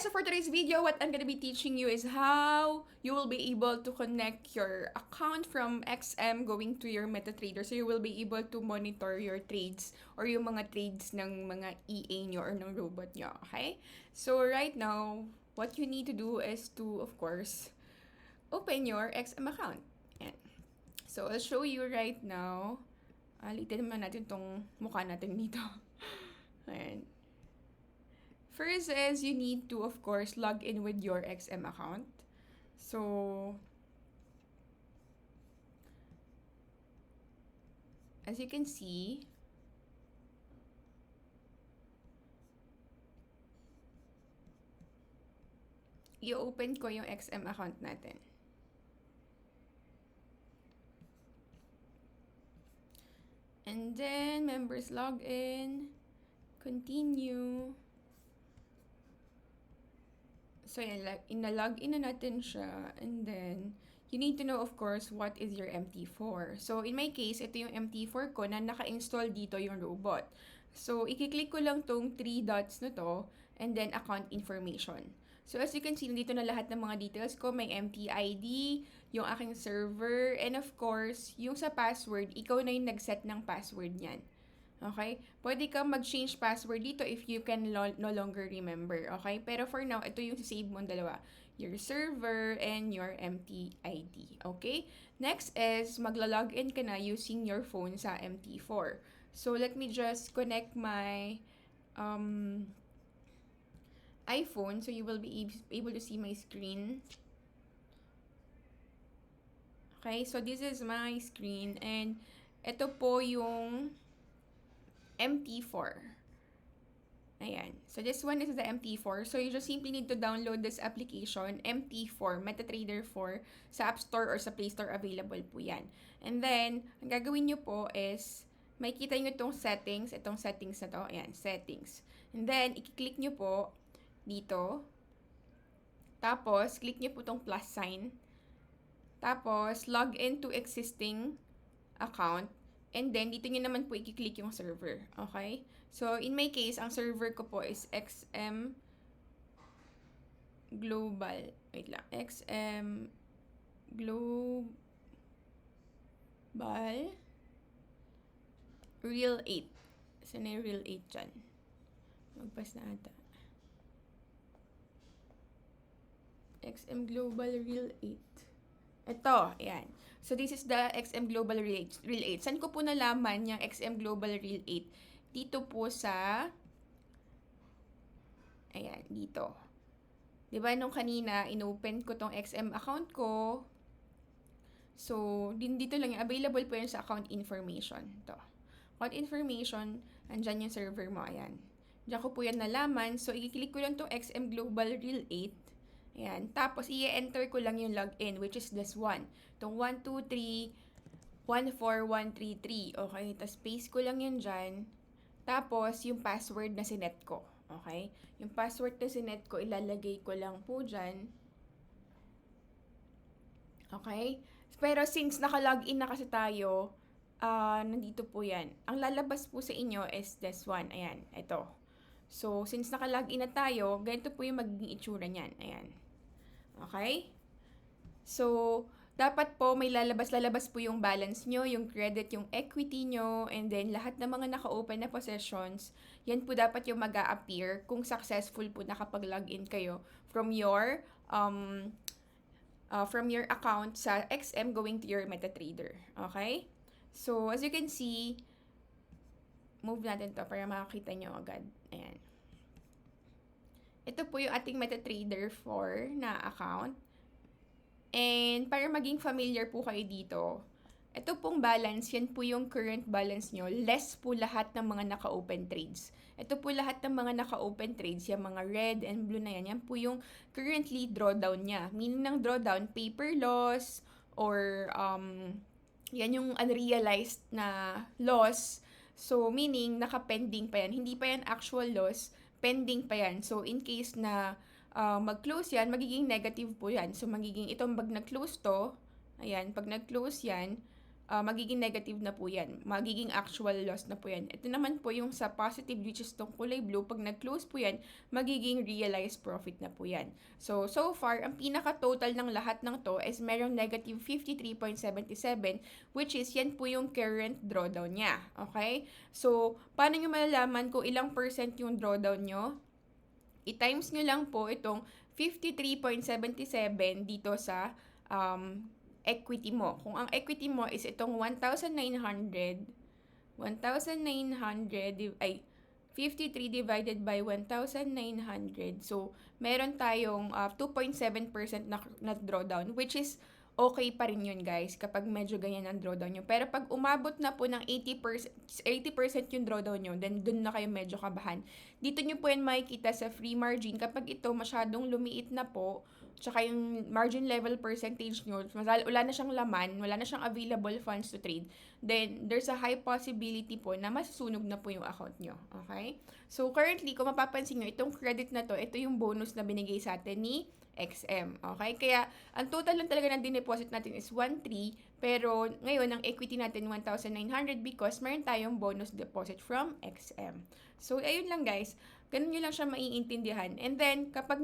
So for today's video, what I'm gonna be teaching you is how you will be able to connect your account from XM going to your MetaTrader. So you will be able to monitor your trades or yung mga trades ng mga EA nyo or ng robot nyo, okay? So right now, what you need to do is to, of course, open your XM account. Yan. So I'll show you right now. Alitin naman natin tong mukha natin dito. Ayan. First is you need to, of course, log in with your XM account. So, as you can see, i-open ko yung XM account natin. And then, members login, continue. So, yan, ina-log in na natin siya. And then, you need to know, of course, what is your MT4. So, in my case, ito yung MT4 ko na naka-install dito yung robot. So, i-click ko lang tong 3 dots na to, and then account information. So, as you can see, nandito na lahat ng mga details ko. May MT-ID, yung aking server, and of course, yung sa password, ikaw na yung nag-set ng password niyan. Okay? Pwede kang mag-change password dito if you can no longer remember. Okay? Pero for now, ito yung save mo dalawa. Your server and your MT-ID. Okay? Next is, magla-login ka na using your phone sa MT4. So, let me just connect my iPhone so you will be able to see my screen. Okay? So, this is my screen and ito po yung MT4. Ayan. So, this one is the MT4. So, you just simply need to download this application, MT4, MetaTrader 4, sa App Store or sa Play Store available po yan. And then, ang gagawin nyo po is, makikita nyo itong settings na to. Ayan, settings. And then, i-click nyo po dito. Tapos, click nyo po itong plus sign. Tapos, log in to existing account. And then, dito nyo naman po i-click yung server. Okay? So, in my case, ang server ko po is XM Global. Wait lang. XM Global Real 8. Saan na yung Real 8 dyan? Magpas na ata. XM Global Real 8. Ito, ayan. So, this is the XM Global Real 8. Saan ko po nalaman yung XM Global Real 8? Dito po sa, ayan, dito. Diba, nung kanina, inopen ko tong XM account ko. So, dito lang yung available po yun sa account information. Ito. Account information, andyan yung server mo, ayan. Diyan ko po yan nalaman. So, i-click ko lang tong XM Global Real 8. Ayan. Tapos, i-enter ko lang yung login, which is this one. Itong 12314133. Okay? Tapos, paste ko lang yan dyan. Tapos, yung password na sinet ko. Okay? Yung password na sinet ko, ilalagay ko lang po dyan. Okay? Pero, since naka-login na kasi tayo, nandito po yan. Ang lalabas po sa inyo is this one. Ayan. Ito. So, since naka-login na tayo, ganito po yung magiging itsura niyan. Ayan. Okay? So, dapat po may lalabas po yung balance nyo, yung credit, yung equity nyo, and then lahat ng mga naka-open na positions, yan po dapat yung mag-a-appear kung successful po nakapag-login kayo from your account sa XM going to your MetaTrader. Okay? So, as you can see, move natin to para makakita nyo agad. Ayan. Ito po yung ating MetaTrader 4 na account. And para maging familiar po kayo dito, ito pong balance, yan po yung current balance nyo. Less po lahat ng mga naka-open trades. Ito po lahat ng mga naka-open trades, yung mga red and blue na yan. Yan po yung currently drawdown niya. Meaning ng drawdown, paper loss, or yan yung unrealized na loss. So, meaning, naka-pending pa yan. Hindi pa yan actual loss, pending pa yan. So, in case na mag-close yan, magiging negative po yan. So, magiging, itong pag nag-close to, ayan, pag nag-close yan, magiging negative na po yan. Magiging actual loss na po yan. Ito naman po yung sa positive, which is tong kulay blue. Pag nag-close po yan, magiging realized profit na po yan. So far, ang pinaka-total ng lahat ng to is merong negative 53.77, which is yan po yung current drawdown niya. Okay? So, paano nyo malalaman kung ilang percent yung drawdown nyo? I-times nyo lang po itong 53.77 dito sa equity mo. Kung ang equity mo is itong 1,900, 53 divided by 1,900. So, meron tayong 2.7% na drawdown, which is okay pa rin yun, guys, kapag medyo ganyan ang drawdown nyo. Pero pag umabot na po ng 80% yung drawdown nyo, then dun na kayo medyo kabahan. Dito nyo po yan makikita sa free margin. Kapag ito masyadong lumiit na po, tsaka yung margin level percentage nyo, wala na siyang laman, wala na siyang available funds to trade, then there's a high possibility po na masusunog na po yung account nyo. Okay? So, currently, kung mapapansin nyo, itong credit na to, ito yung bonus na binigay sa atin ni XM. Okay? Kaya, ang total lang talaga ng dineposit natin is 1.3, pero ngayon, ang equity natin 1,900 because meron tayong bonus deposit from XM. So, ayun lang, guys. Ganun nyo lang siya maiintindihan. And then, kapag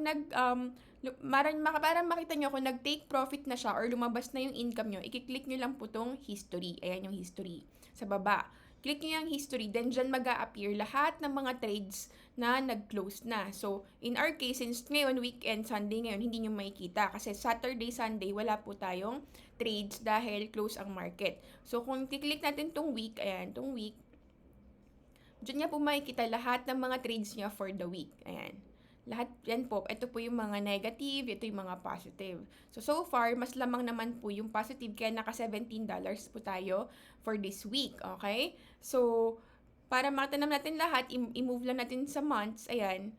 parang makita nyo kung nag-take profit na siya or lumabas na yung income nyo, i-click nyo lang po tong history. Ayan yung history. Sa baba. Click nyo yung history, then dyan mag-a-appear lahat ng mga trades na nag-close na. So, in our case, since ngayon, weekend, Sunday ngayon, hindi nyo makikita. Kasi Saturday, Sunday, wala po tayong trades dahil close ang market. So, kung i-click natin tong week, ayan, tong week, dyan nga po makikita lahat ng mga trades niya for the week. Ayan. Lahat yan po, ito po yung mga negative, ito yung mga positive. So far, mas lamang naman po yung positive, kaya naka $17 po tayo for this week, okay? So, para makita natin lahat, i-move lang natin sa months, ayan.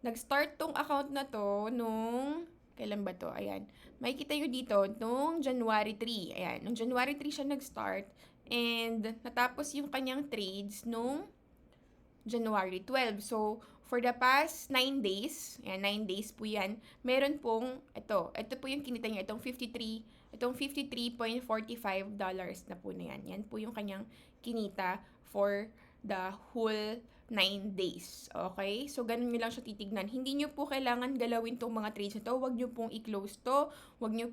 Nag-start tong account na to nung, kailan ba to? Ayan. Makikita nyo dito, nung January 3, ayan. Nung January 3 siya nag-start, and natapos yung kanyang trades nung January 12. So, for the past 9 days, yan, 9 days po yan, meron pong, ito po yung kinita niya, itong $53.45 na po na yan. Yan po yung kanyang kinita for the whole 9 days. Okay? So, ganun nyo lang siya titignan. Hindi nyo po kailangan galawin tong mga trades na to. Huwag nyo pong i-close to. Huwag nyo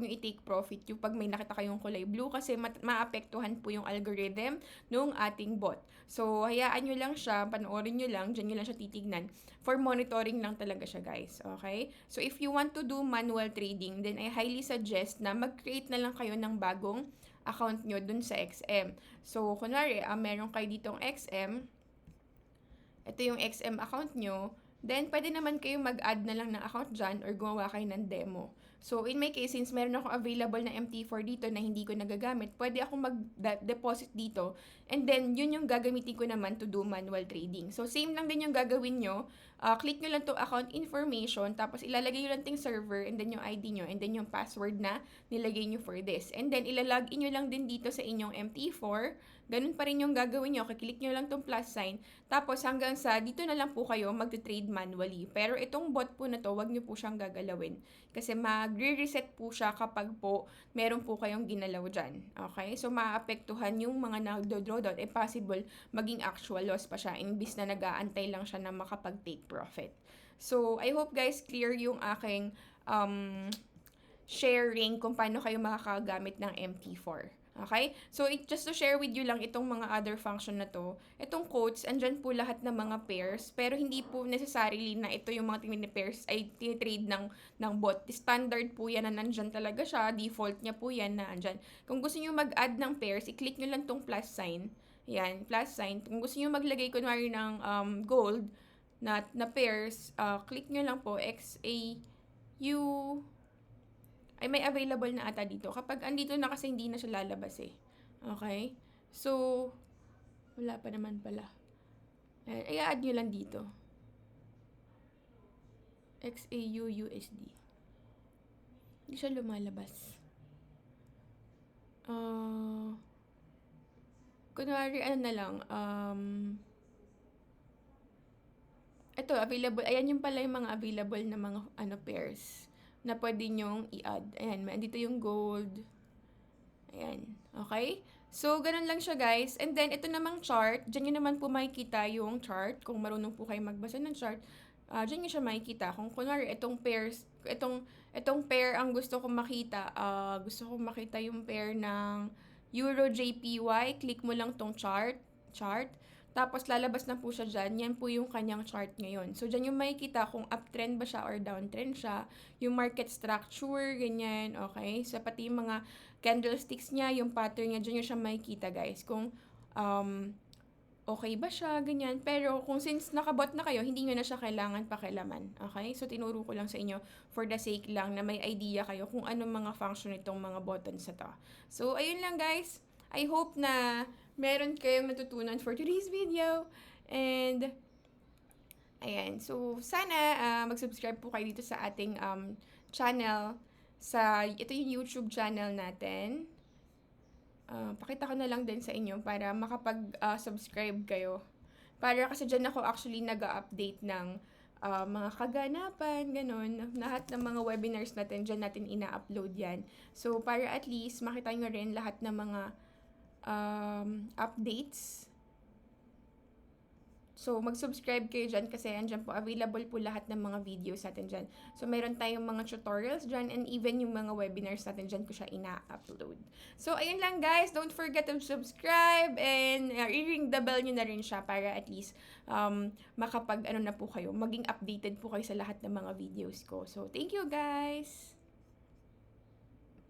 i-take profit yung pag may nakita kayong kulay blue kasi maapektuhan po yung algorithm nung ating bot. So, hayaan nyo lang siya, panoorin nyo lang, dyan nyo lang siya titignan. For monitoring lang talaga siya, guys. Okay? So, if you want to do manual trading, then I highly suggest na mag-create na lang kayo ng bagong account nyo dun sa XM. So, kunwari, meron kayo ditong XM, ito yung XM account nyo, then pwede naman kayo mag-add na lang ng account dyan or gumawa kayo ng demo. So, in my case, since meron ako available na MT4 dito na hindi ko nagagamit, pwede ako mag-deposit dito. And then, yun yung gagamitin ko naman to do manual trading. So, same lang din yung gagawin nyo. Click nyo lang to account information, tapos ilalagay nyo lang ting server, and then yung ID nyo, and then yung password na nilagay nyo for this. And then, ilalagin nyo lang din dito sa inyong MT4. Ganun pa rin yung gagawin nyo. Kiklik nyo lang tong plus sign. Tapos, hanggang sa dito na lang po kayo mag-trade manually. Pero itong bot po na to, wag nyo po siyang gagalawin. Kasi magre-reset po siya kapag po meron po kayong ginalaw dyan. Okay? So, maapektuhan yung mga nagdo-drawdown. Possible maging actual loss pa siya. Imbis na nag-aantay lang siya na makapag-take profit. So, I hope guys clear yung aking sharing kung paano kayo makakagamit ng MT4. Okay? So, just to share with you lang itong mga other function na to. Itong quotes, andyan po lahat ng mga pairs, pero hindi po necessarily na ito yung mga pairs ay tinitrade ng bot. Standard po yan na nandyan talaga siya. Default niya po yan na andyan. Kung gusto nyo mag-add ng pairs, i-click nyo lang tong plus sign. Yan, plus sign. Kung gusto nyo maglagay kunwari ng gold na pairs, click nyo lang po XAU. Ay may available na ata dito. Kapag andito na kasi hindi na siya lalabas eh. Okay? So, wala pa naman pala. I-add nyo lang dito. XAU USD. Hindi siya lumalabas. Kunwari, ano na lang, ito, available. Ayan yung pala yung mga available na mga pairs na pwede nyong i-add. Ayan, andito yung gold. Ayan. Okay? So, ganun lang siya guys. And then, ito namang chart. Diyan nyo naman po makikita yung chart. Kung marunong po kayo magbasa ng chart, diyan nyo siya makikita. Kung kunwari, itong pair ang gusto kong makita. Gusto kong makita yung pair ng Euro JPY. Click mo lang tong chart. Tapos, lalabas na po siya dyan. Yan po yung kanyang chart ngayon. So, dyan yung makikita kung uptrend ba siya or downtrend siya. Yung market structure, ganyan. Okay? So, pati yung mga candlesticks niya, yung pattern niya, dyan yung siya makikita guys. Kung okay ba siya, ganyan. Pero kung since nakabot na kayo, hindi nyo na siya kailangan pakialaman. Okay? So, tinuro ko lang sa inyo for the sake lang na may idea kayo kung anong mga function itong mga buttons na to. So, ayun lang guys. I hope na meron kayong natutunan for today's video. And, ayan. So, sana mag-subscribe po kayo dito sa ating channel. Ito yung YouTube channel natin. Pakita ko na lang din sa inyo para makapag-subscribe kayo. Para kasi dyan ako actually nag-update ng mga kaganapan, ganun. Lahat ng mga webinars natin, dyan natin ina-upload yan. So, para at least makita nyo rin lahat ng mga updates. So, mag-subscribe kayo dyan kasi andyan po, available po lahat ng mga videos natin dyan. So, meron tayong mga tutorials dyan and even yung mga webinars natin dyan ko siya ina-upload. So, ayun lang guys. Don't forget to subscribe and i-ring the bell nyo na rin siya para at least makapag-ano na po kayo, maging updated po kayo sa lahat ng mga videos ko. So, thank you guys!